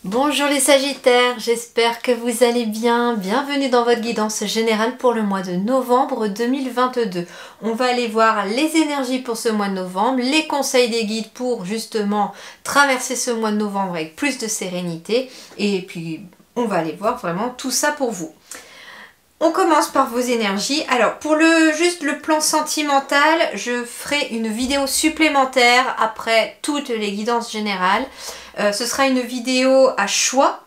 Bonjour les Sagittaires, j'espère que vous allez bien. Bienvenue dans votre guidance générale pour le mois de novembre 2022. On va aller voir les énergies pour ce mois de novembre, les conseils des guides pour justement traverser ce mois de novembre avec plus de sérénité. Et puis on va aller voir vraiment tout ça pour vous. On commence par vos énergies. Alors pour juste le plan sentimental, je ferai une vidéo supplémentaire après toutes les guidances générales. Ce sera une vidéo à choix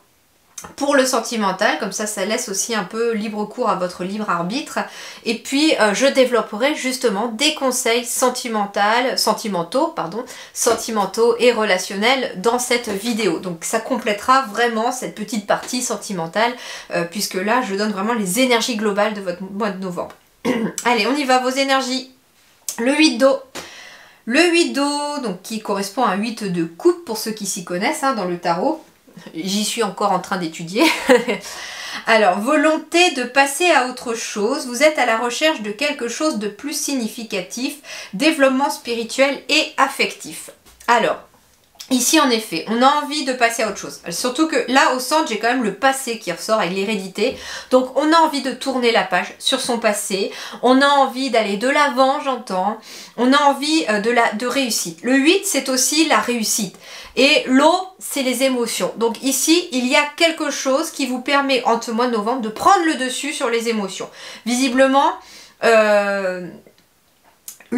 pour le sentimental, comme ça laisse aussi un peu libre cours à votre libre arbitre. Et puis je développerai justement des conseils sentimentaux et relationnels dans cette vidéo. Donc ça complétera vraiment cette petite partie sentimentale, puisque là je donne vraiment les énergies globales de votre mois de novembre. Allez, on y va, vos énergies. Le 8 d'eau. Le 8 d'eau, donc qui correspond à un 8 de coupe pour ceux qui s'y connaissent dans le tarot. J'y suis encore en train d'étudier. Alors, volonté de passer à autre chose. Vous êtes à la recherche de quelque chose de plus significatif. Développement spirituel et affectif. Alors, ici, en effet, on a envie de passer à autre chose. Surtout que là, au centre, j'ai quand même le passé qui ressort avec l'hérédité. Donc, on a envie de tourner la page sur son passé. On a envie d'aller de l'avant, j'entends. On a envie de réussite. Le 8, c'est aussi la réussite. Et l'eau, c'est les émotions. Donc ici, il y a quelque chose qui vous permet, en ce mois de novembre, de prendre le dessus sur les émotions. Visiblement, le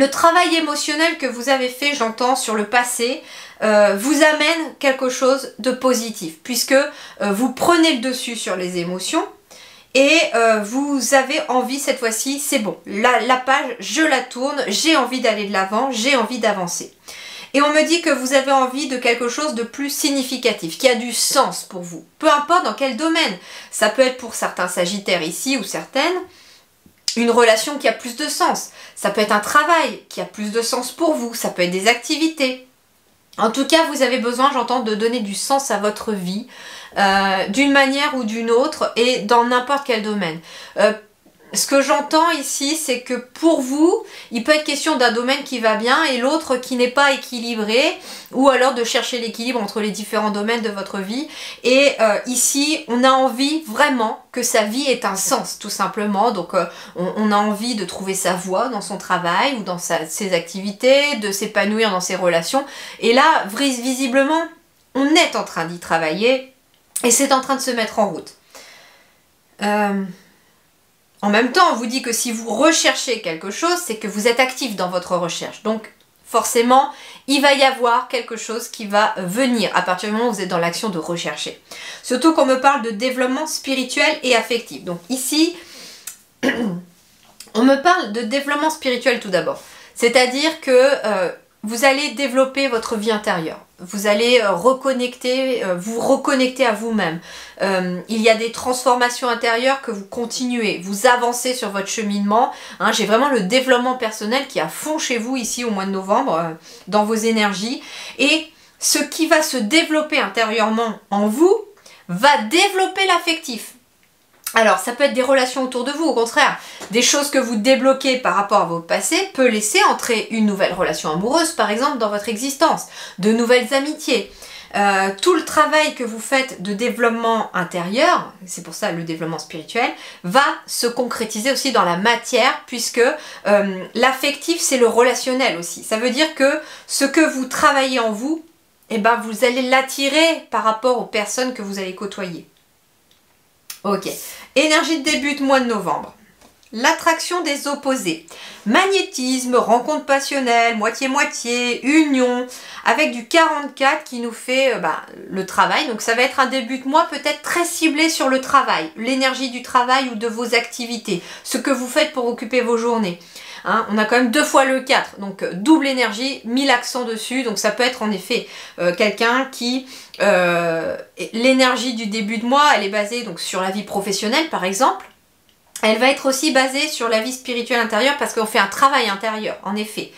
travail émotionnel que vous avez fait, j'entends, sur le passé, vous amène quelque chose de positif, puisque vous prenez le dessus sur les émotions et vous avez envie cette fois-ci, c'est bon, la page, je la tourne, j'ai envie d'aller de l'avant, j'ai envie d'avancer. Et on me dit que vous avez envie de quelque chose de plus significatif, qui a du sens pour vous. Peu importe dans quel domaine. Ça peut être pour certains Sagittaires ici ou certaines, une relation qui a plus de sens. Ça peut être un travail qui a plus de sens pour vous. Ça peut être des activités. En tout cas, vous avez besoin, j'entends, de donner du sens à votre vie, d'une manière ou d'une autre, et dans n'importe quel domaine. Ce que j'entends ici, c'est que pour vous, il peut être question d'un domaine qui va bien et l'autre qui n'est pas équilibré, ou alors de chercher l'équilibre entre les différents domaines de votre vie. Et ici, on a envie vraiment que sa vie ait un sens, tout simplement. Donc, on a envie de trouver sa voie dans son travail ou dans ses activités, de s'épanouir dans ses relations. Et là, visiblement, on est en train d'y travailler et c'est en train de se mettre en route. En même temps, on vous dit que si vous recherchez quelque chose, c'est que vous êtes actif dans votre recherche. Donc, forcément, il va y avoir quelque chose qui va venir à partir du moment où vous êtes dans l'action de rechercher. Surtout qu'on me parle de développement spirituel et affectif. Donc ici, on me parle de développement spirituel tout d'abord. C'est-à-dire que vous allez développer votre vie intérieure. Vous allez vous reconnecter à vous-même. Il y a des transformations intérieures que vous continuez. Vous avancez sur votre cheminement. J'ai vraiment le développement personnel qui est à fond chez vous ici au mois de novembre, dans vos énergies. Et ce qui va se développer intérieurement en vous va développer l'affectif. Alors, ça peut être des relations autour de vous, au contraire. Des choses que vous débloquez par rapport à votre passé peut laisser entrer une nouvelle relation amoureuse, par exemple, dans votre existence. De nouvelles amitiés. Tout le travail que vous faites de développement intérieur, c'est pour ça le développement spirituel, va se concrétiser aussi dans la matière, puisque l'affectif, c'est le relationnel aussi. Ça veut dire que ce que vous travaillez en vous, vous allez l'attirer par rapport aux personnes que vous allez côtoyer. Ok. Énergie de début de mois de novembre. L'attraction des opposés. Magnétisme, rencontre passionnelle, moitié-moitié, union, avec du 44 qui nous fait le travail. Donc ça va être un début de mois peut-être très ciblé sur le travail, l'énergie du travail ou de vos activités, ce que vous faites pour occuper vos journées. On a quand même 2 fois le 4, donc double énergie, mis l'accent dessus, donc ça peut être en effet quelqu'un qui, l'énergie du début de mois, elle est basée donc sur la vie professionnelle par exemple, elle va être aussi basée sur la vie spirituelle intérieure parce qu'on fait un travail intérieur, en effet.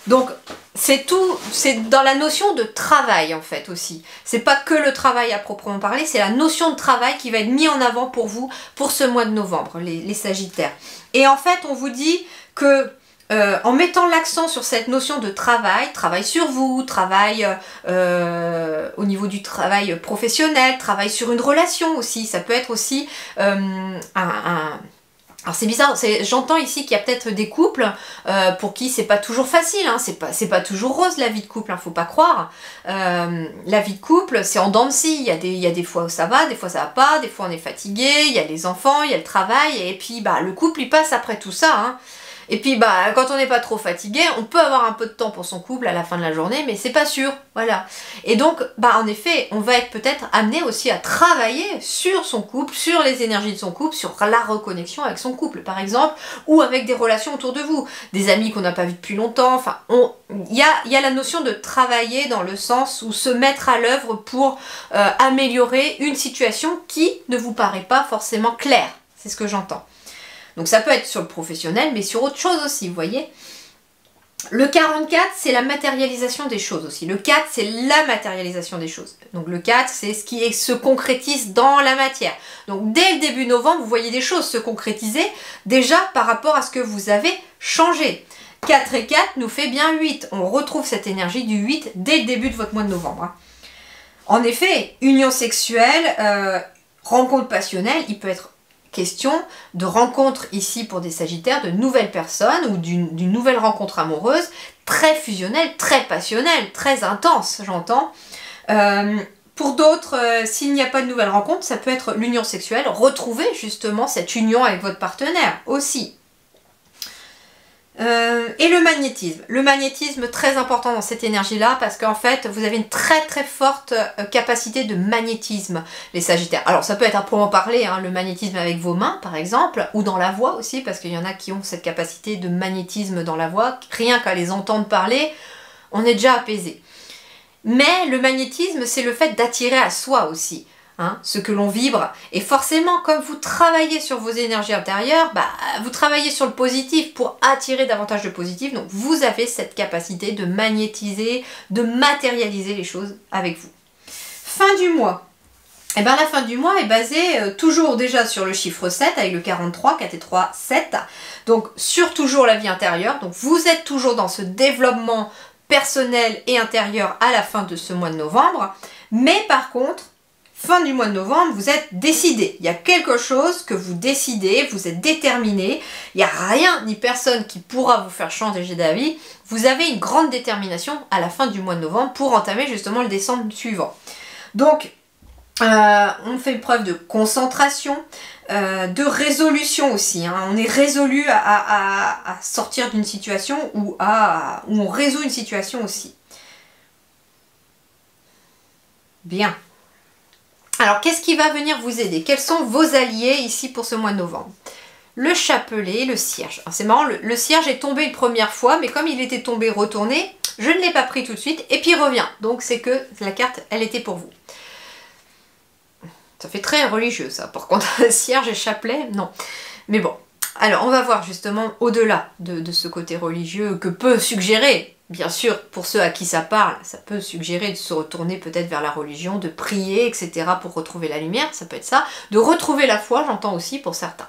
Donc c'est tout, c'est dans la notion de travail en fait aussi. C'est pas que le travail à proprement parler, c'est la notion de travail qui va être mise en avant pour vous pour ce mois de novembre, les Sagittaires. Et en fait on vous dit que en mettant l'accent sur cette notion de travail, travail sur vous, travail au niveau du travail professionnel, travail sur une relation aussi. Ça peut être aussi alors c'est bizarre, j'entends ici qu'il y a peut-être des couples pour qui c'est pas toujours facile, hein, c'est pas toujours rose la vie de couple, hein, faut pas croire. La vie de couple, c'est en dents de scie, il y a des fois où ça va, des fois ça va pas, des fois on est fatigué, il y a les enfants, il y a le travail, et puis bah le couple il passe après tout ça, hein. Et puis bah quand on n'est pas trop fatigué, on peut avoir un peu de temps pour son couple à la fin de la journée, mais c'est pas sûr, voilà. Et donc bah en effet, on va être peut-être amené aussi à travailler sur son couple, sur les énergies de son couple, sur la reconnexion avec son couple par exemple, ou avec des relations autour de vous, des amis qu'on n'a pas vus depuis longtemps, enfin il y a la notion de travailler dans le sens où se mettre à l'œuvre pour améliorer une situation qui ne vous paraît pas forcément claire, c'est ce que j'entends. Donc ça peut être sur le professionnel, mais sur autre chose aussi, vous voyez. Le 44, c'est la matérialisation des choses aussi. Le 4, c'est la matérialisation des choses. Donc le 4, c'est ce qui se concrétise dans la matière. Donc dès le début novembre, vous voyez des choses se concrétiser déjà par rapport à ce que vous avez changé. 4 et 4 nous fait bien 8. On retrouve cette énergie du 8 dès le début de votre mois de novembre, hein. En effet, union sexuelle, rencontre passionnelle, il peut être question de rencontre ici pour des sagittaires, de nouvelles personnes ou d'une nouvelle rencontre amoureuse, très fusionnelle, très passionnelle, très intense, j'entends. Pour d'autres, s'il n'y a pas de nouvelle rencontre, ça peut être l'union sexuelle, retrouver justement cette union avec votre partenaire aussi. Et le magnétisme très important dans cette énergie-là parce qu'en fait vous avez une très très forte capacité de magnétisme les sagittaires. Alors ça peut être à proprement parler, hein, le magnétisme avec vos mains par exemple, ou dans la voix aussi parce qu'il y en a qui ont cette capacité de magnétisme dans la voix, rien qu'à les entendre parler, on est déjà apaisé. Mais le magnétisme c'est le fait d'attirer à soi aussi. Hein, ce que l'on vibre, et forcément comme vous travaillez sur vos énergies intérieures, bah, vous travaillez sur le positif pour attirer davantage de positif, donc vous avez cette capacité de magnétiser, de matérialiser les choses avec vous. Fin du mois, et bien la fin du mois est basée toujours déjà sur le chiffre 7 avec le 43, 4 et 3, 7, donc sur toujours la vie intérieure, donc vous êtes toujours dans ce développement personnel et intérieur à la fin de ce mois de novembre, mais par contre fin du mois de novembre, vous êtes décidé. Il y a quelque chose que vous décidez, vous êtes déterminé. Il n'y a rien ni personne qui pourra vous faire changer d'avis. Vous avez une grande détermination à la fin du mois de novembre pour entamer justement le décembre suivant. Donc, on fait preuve de concentration, de résolution aussi. Hein. On est résolu à sortir d'une situation ou on résout une situation aussi. Bien. Alors, qu'est-ce qui va venir vous aider? Quels sont vos alliés ici pour ce mois de novembre? Le chapelet, le cierge. C'est marrant, le cierge est tombé une première fois, mais comme il était tombé retourné, je ne l'ai pas pris tout de suite, et puis il revient. Donc c'est que la carte, elle était pour vous. Ça fait très religieux ça, par contre, cierge et chapelet, non. Mais bon, alors on va voir justement au-delà de ce côté religieux que peut suggérer. Bien sûr, pour ceux à qui ça parle, ça peut suggérer de se retourner peut-être vers la religion, de prier, etc. pour retrouver la lumière, ça peut être ça. De retrouver la foi, j'entends aussi pour certains.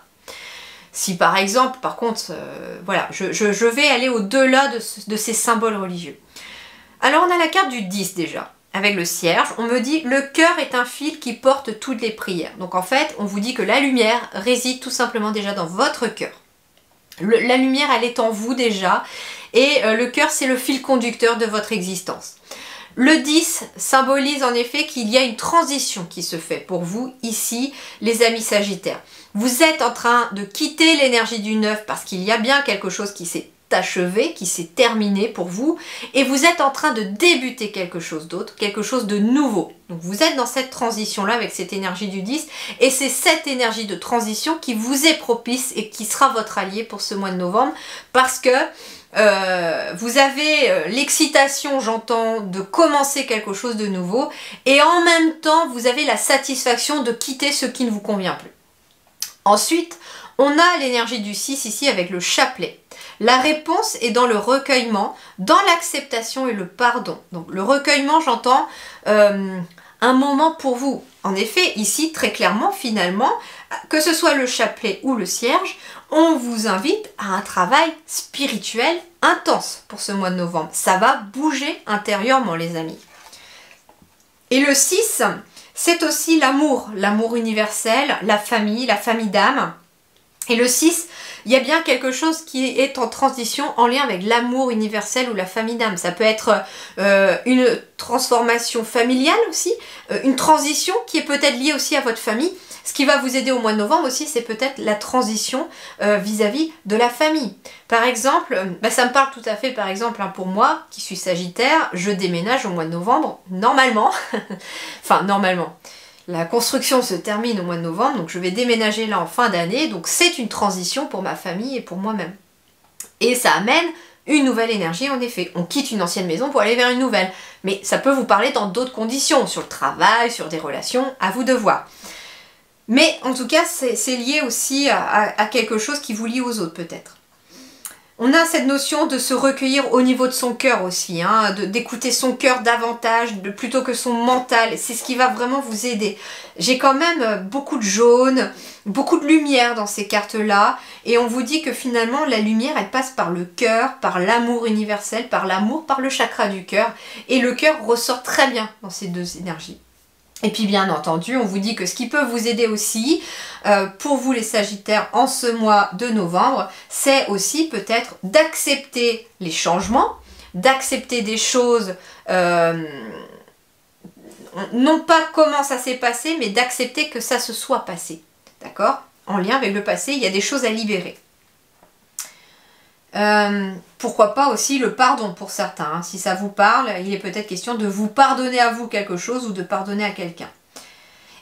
Si par exemple, par contre, voilà, je vais aller au-delà de ces symboles religieux. Alors on a la carte du 10 déjà, avec le cierge. On me dit, le cœur est un fil qui porte toutes les prières. Donc en fait, on vous dit que la lumière réside tout simplement déjà dans votre cœur. La lumière, elle est en vous déjà. Et le cœur, c'est le fil conducteur de votre existence. Le 10 symbolise en effet qu'il y a une transition qui se fait pour vous ici, les amis sagittaires. Vous êtes en train de quitter l'énergie du 9 parce qu'il y a bien quelque chose qui s'est achevé, qui s'est terminé pour vous, et vous êtes en train de débuter quelque chose d'autre, quelque chose de nouveau. Donc vous êtes dans cette transition-là avec cette énergie du 10, et c'est cette énergie de transition qui vous est propice et qui sera votre allié pour ce mois de novembre, parce que vous avez l'excitation, j'entends, de commencer quelque chose de nouveau, et en même temps, vous avez la satisfaction de quitter ce qui ne vous convient plus. Ensuite, on a l'énergie du 6 ici avec le chapelet. La réponse est dans le recueillement, dans l'acceptation et le pardon. Donc le recueillement, j'entends un moment pour vous. En effet, ici, très clairement, finalement, que ce soit le chapelet ou le cierge, on vous invite à un travail spirituel intense pour ce mois de novembre. Ça va bouger intérieurement, les amis. Et le 6, c'est aussi l'amour, l'amour universel, la famille d'âme. Et le 6, il y a bien quelque chose qui est en transition en lien avec l'amour universel ou la famille d'âme. Ça peut être une transformation familiale aussi, une transition qui est peut-être liée aussi à votre famille. Ce qui va vous aider au mois de novembre aussi, c'est peut-être la transition vis-à-vis de la famille. Par exemple, ça me parle tout à fait, par exemple, pour moi, qui suis Sagittaire, je déménage au mois de novembre, normalement. Enfin, normalement. La construction se termine au mois de novembre, donc je vais déménager là en fin d'année, donc c'est une transition pour ma famille et pour moi-même. Et ça amène une nouvelle énergie en effet. On quitte une ancienne maison pour aller vers une nouvelle. Mais ça peut vous parler dans d'autres conditions, sur le travail, sur des relations, à vous de voir. Mais en tout cas, c'est lié aussi à quelque chose qui vous lie aux autres peut-être. On a cette notion de se recueillir au niveau de son cœur aussi, d'écouter son cœur davantage plutôt que son mental. C'est ce qui va vraiment vous aider. J'ai quand même beaucoup de jaune, beaucoup de lumière dans ces cartes-là. Et on vous dit que finalement, la lumière, elle passe par le cœur, par l'amour universel, par l'amour, par le chakra du cœur. Et le cœur ressort très bien dans ces deux énergies. Et puis bien entendu, on vous dit que ce qui peut vous aider aussi, pour vous les Sagittaires en ce mois de novembre, c'est aussi peut-être d'accepter les changements, d'accepter des choses, non pas comment ça s'est passé, mais d'accepter que ça se soit passé. D'accord? En lien avec le passé, il y a des choses à libérer. Pourquoi pas aussi le pardon pour certains. Si ça vous parle, il est peut-être question de vous pardonner à vous quelque chose ou de pardonner à quelqu'un.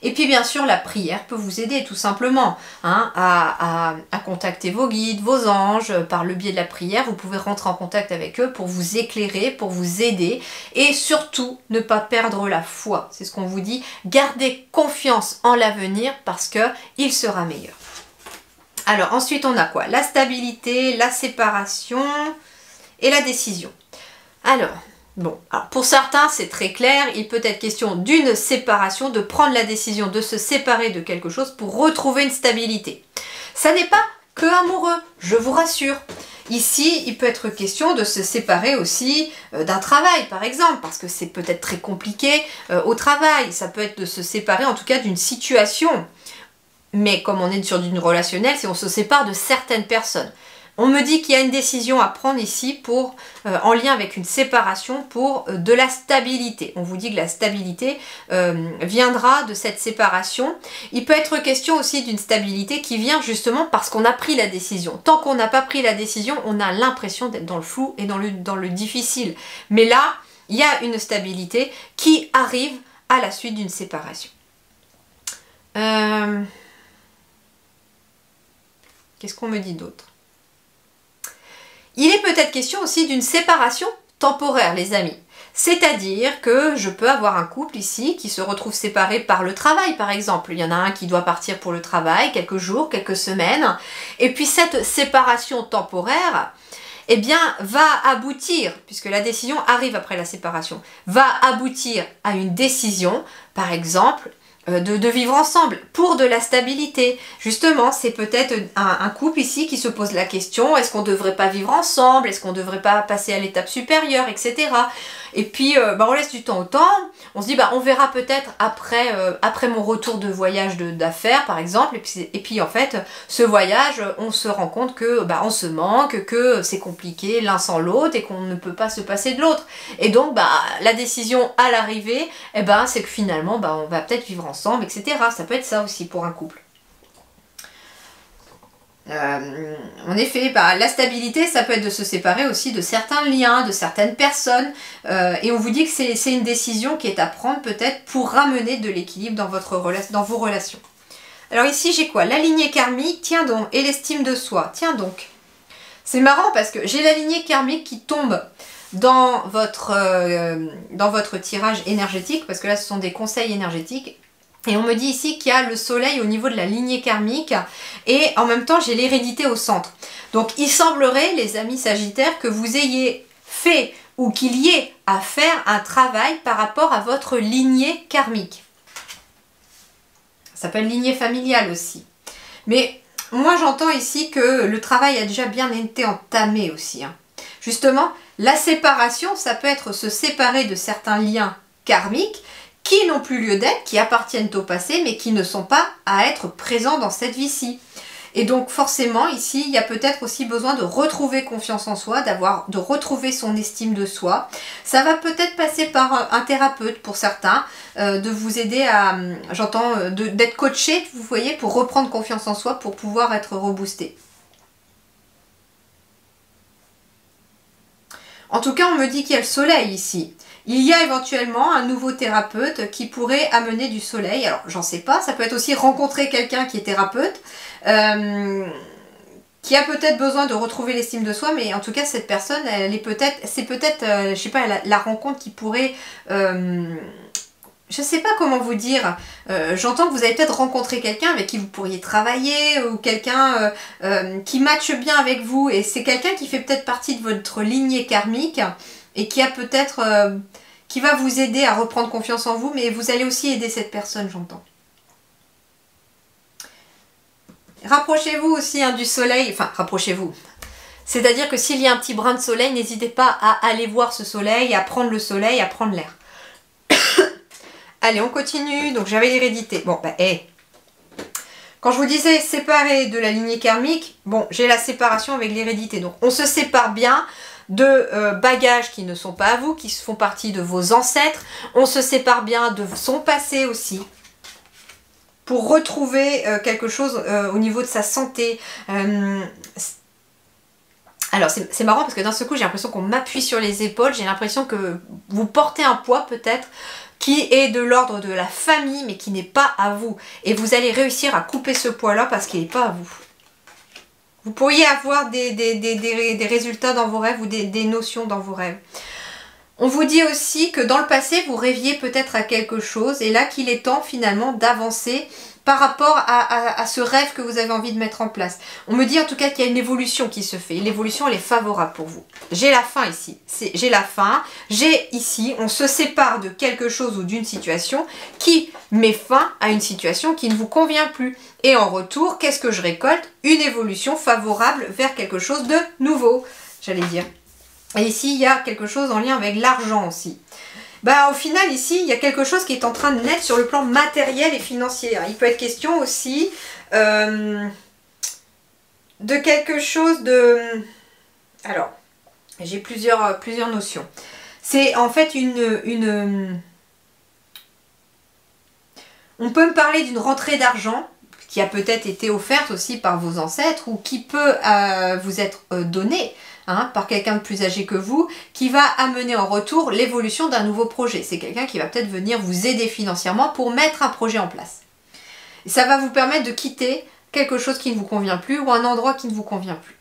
Et puis bien sûr, la prière peut vous aider tout simplement à contacter vos guides, vos anges. Par le biais de la prière, vous pouvez rentrer en contact avec eux pour vous éclairer, pour vous aider. Et surtout, ne pas perdre la foi. C'est ce qu'on vous dit. Gardez confiance en l'avenir parce qu'il sera meilleur. Alors ensuite on a quoi? La stabilité, la séparation et la décision. Alors pour certains c'est très clair, il peut être question d'une séparation, de prendre la décision de se séparer de quelque chose pour retrouver une stabilité. Ça n'est pas que amoureux, je vous rassure. Ici, il peut être question de se séparer aussi d'un travail, par exemple, parce que c'est peut-être très compliqué au travail. Ça peut être de se séparer en tout cas d'une situation. Mais comme on est sur d'une relationnelle, c'est on se sépare de certaines personnes. On me dit qu'il y a une décision à prendre ici pour, en lien avec une séparation pour de la stabilité. On vous dit que la stabilité viendra de cette séparation. Il peut être question aussi d'une stabilité qui vient justement parce qu'on a pris la décision. Tant qu'on n'a pas pris la décision, on a l'impression d'être dans le flou et dans le difficile. Mais là, il y a une stabilité qui arrive à la suite d'une séparation. Qu'est-ce qu'on me dit d'autre? Il est peut-être question aussi d'une séparation temporaire, les amis. C'est-à-dire que je peux avoir un couple ici qui se retrouve séparé par le travail, par exemple. Il y en a un qui doit partir pour le travail, quelques jours, quelques semaines. Et puis cette séparation temporaire, eh bien, va aboutir, puisque la décision arrive après la séparation, va aboutir à une décision, par exemple, de vivre ensemble pour de la stabilité. Justement, c'est peut-être un couple ici qui se pose la question, est-ce qu'on ne devrait pas vivre ensemble, est-ce qu'on ne devrait pas passer à l'étape supérieure, etc. Et puis on laisse du temps au temps, on se dit on verra peut-être après mon retour de voyage d'affaires par exemple, et puis en fait ce voyage on se rend compte que on se manque, que c'est compliqué l'un sans l'autre et qu'on ne peut pas se passer de l'autre. Et donc la décision à l'arrivée, c'est que finalement on va peut-être vivre ensemble, etc. Ça peut être ça aussi pour un couple. En effet, la stabilité, ça peut être de se séparer aussi de certains liens, de certaines personnes, et on vous dit que c'est une décision qui est à prendre peut-être pour ramener de l'équilibre dans vos relations. Alors ici, j'ai quoi? La lignée karmique, tiens donc, et l'estime de soi, tiens donc. C'est marrant parce que j'ai la lignée karmique qui tombe dans votre tirage énergétique, parce que là, ce sont des conseils énergétiques. Et on me dit ici qu'il y a le soleil au niveau de la lignée karmique et en même temps j'ai l'hérédité au centre. Donc il semblerait, les amis sagittaires, que vous ayez fait ou qu'il y ait à faire un travail par rapport à votre lignée karmique. Ça s'appelle lignée familiale aussi. Mais moi j'entends ici que le travail a déjà bien été entamé aussi. Justement, la séparation, ça peut être se séparer de certains liens karmiques qui n'ont plus lieu d'être, qui appartiennent au passé, mais qui ne sont pas à être présents dans cette vie-ci. Et donc forcément ici il y a peut-être aussi besoin de retrouver confiance en soi, de retrouver son estime de soi. Ça va peut-être passer par un thérapeute pour certains, de vous aider à, d'être coaché, vous voyez, pour reprendre confiance en soi, pour pouvoir être reboosté. En tout cas on me dit qu'il y a le soleil ici. Il y a éventuellement un nouveau thérapeute qui pourrait amener du soleil. Alors, j'en sais pas, ça peut être aussi rencontrer quelqu'un qui est thérapeute, qui a peut-être besoin de retrouver l'estime de soi, mais en tout cas, cette personne, c'est peut-être, je sais pas, la rencontre qui pourrait... je sais pas comment vous dire, j'entends que vous avez peut-être rencontré quelqu'un avec qui vous pourriez travailler, ou quelqu'un qui matche bien avec vous, et c'est quelqu'un qui fait peut-être partie de votre lignée karmique, et qui a peut-être qui va vous aider à reprendre confiance en vous, mais vous allez aussi aider cette personne, j'entends. Rapprochez-vous aussi du soleil, enfin rapprochez-vous. C'est-à-dire que s'il y a un petit brin de soleil, n'hésitez pas à aller voir ce soleil, à prendre le soleil, à prendre l'air. Allez, on continue. Donc j'avais l'hérédité. Bon, bah, quand je vous disais séparer de la lignée karmique, bon, j'ai la séparation avec l'hérédité. Donc on se sépare bien de bagages qui ne sont pas à vous, qui font partie de vos ancêtres. On se sépare bien de son passé aussi, pour retrouver quelque chose au niveau de sa santé. Alors c'est marrant parce que d'un seul coup j'ai l'impression qu'on m'appuie sur les épaules, j'ai l'impression que vous portez un poids peut-être qui est de l'ordre de la famille mais qui n'est pas à vous. Et vous allez réussir à couper ce poids-là parce qu'il n'est pas à vous. Vous pourriez avoir des résultats dans vos rêves ou des notions dans vos rêves. On vous dit aussi que dans le passé, vous rêviez peut-être à quelque chose et là qu'il est temps finalement d'avancer par rapport à ce rêve que vous avez envie de mettre en place. On me dit en tout cas qu'il y a une évolution qui se fait. L'évolution, elle est favorable pour vous. J'ai la fin ici. J'ai la fin. J'ai ici, on se sépare de quelque chose ou d'une situation qui met fin à une situation qui ne vous convient plus. Et en retour, qu'est-ce que je récolte? Une évolution favorable vers quelque chose de nouveau, j'allais dire. Et ici, il y a quelque chose en lien avec l'argent aussi. Bah, au final, ici, il y a quelque chose qui est en train de naître sur le plan matériel et financier. Il peut être question aussi de quelque chose de... Alors, j'ai plusieurs notions. C'est en fait on peut me parler d'une rentrée d'argent qui a peut-être été offerte aussi par vos ancêtres ou qui peut vous être donnée. Par quelqu'un de plus âgé que vous, qui va amener en retour l'évolution d'un nouveau projet. C'est quelqu'un qui va peut-être venir vous aider financièrement pour mettre un projet en place. Et ça va vous permettre de quitter quelque chose qui ne vous convient plus ou un endroit qui ne vous convient plus.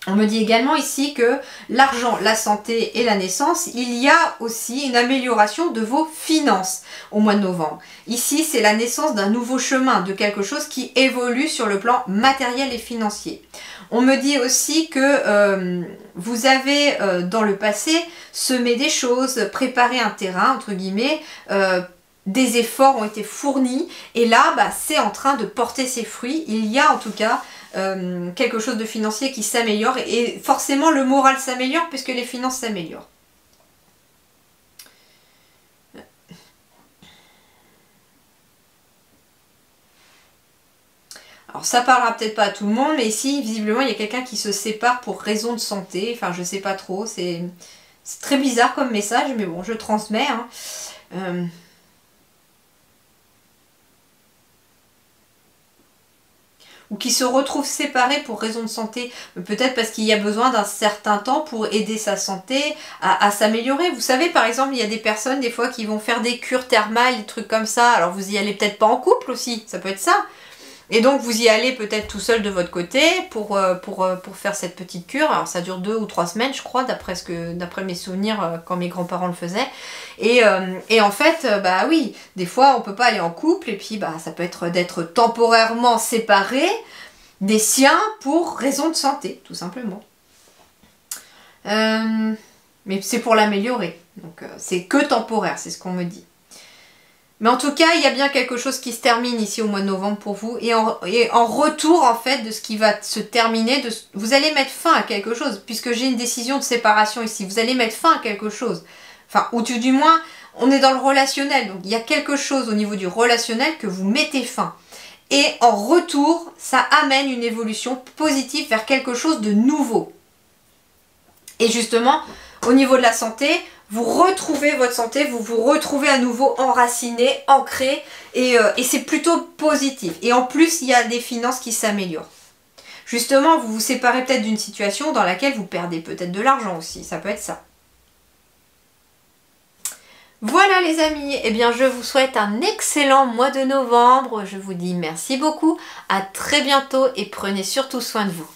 On me dit également ici que l'argent, la santé et la naissance, il y a aussi une amélioration de vos finances au mois de novembre. Ici, c'est la naissance d'un nouveau chemin, de quelque chose qui évolue sur le plan matériel et financier. On me dit aussi que vous avez dans le passé semé des choses, préparé un terrain, entre guillemets, des efforts ont été fournis et là, c'est en train de porter ses fruits. Il y a en tout cas quelque chose de financier qui s'améliore et forcément le moral s'améliore puisque les finances s'améliorent. Alors ça parlera peut-être pas à tout le monde, mais ici visiblement il y a quelqu'un qui se sépare pour raison de santé, enfin je sais pas trop, c'est très bizarre comme message, mais bon je transmets. Ou qui se retrouve séparé pour raison de santé, peut-être parce qu'il y a besoin d'un certain temps pour aider sa santé à s'améliorer. Vous savez, par exemple, il y a des personnes des fois qui vont faire des cures thermales, des trucs comme ça, alors vous y allez peut-être pas en couple aussi, ça peut être ça. Et donc vous y allez peut-être tout seul de votre côté pour faire cette petite cure. Alors ça dure 2 ou 3 semaines je crois, d'après mes souvenirs quand mes grands-parents le faisaient. Et en fait, oui, des fois on peut pas aller en couple et puis ça peut être d'être temporairement séparé des siens pour raison de santé, tout simplement. Mais c'est pour l'améliorer. Donc c'est que temporaire, c'est ce qu'on me dit. Mais en tout cas, il y a bien quelque chose qui se termine ici au mois de novembre pour vous. Et en retour, en fait, de ce qui va se terminer, vous allez mettre fin à quelque chose. Puisque j'ai une décision de séparation ici. Vous allez mettre fin à quelque chose. Enfin, ou tout du moins, on est dans le relationnel. Donc il y a quelque chose au niveau du relationnel que vous mettez fin. Et en retour, ça amène une évolution positive vers quelque chose de nouveau. Et justement, au niveau de la santé, vous retrouvez votre santé, vous vous retrouvez à nouveau enraciné, ancré, et c'est plutôt positif. Et en plus, il y a des finances qui s'améliorent. Justement, vous vous séparez peut-être d'une situation dans laquelle vous perdez peut-être de l'argent aussi, ça peut être ça. Voilà les amis, eh bien je vous souhaite un excellent mois de novembre, je vous dis merci beaucoup, à très bientôt et prenez surtout soin de vous.